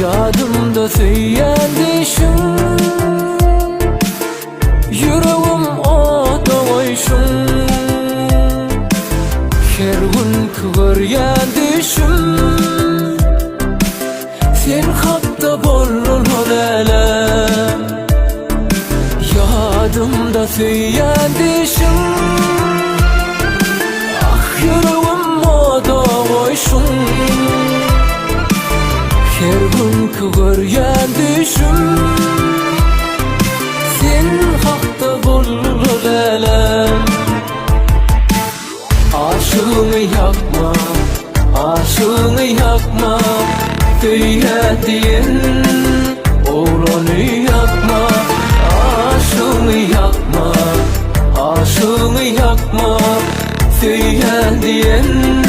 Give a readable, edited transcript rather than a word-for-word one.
Yadımda söyleyen düşüm, yüreğim oda oysun. Her gün kıvıryan düşüm, sen hakta bolur elem. Yadımda söyleyen düşüm, ah yüreğim oda oysun. Her gün kıvıryan düşüm, sen hakta bolur elem. Aşığını yakma, aşığını yakma, tüyediğin oğlanı yakma. Aşığını yakma, aşığını yakma, tüyediğin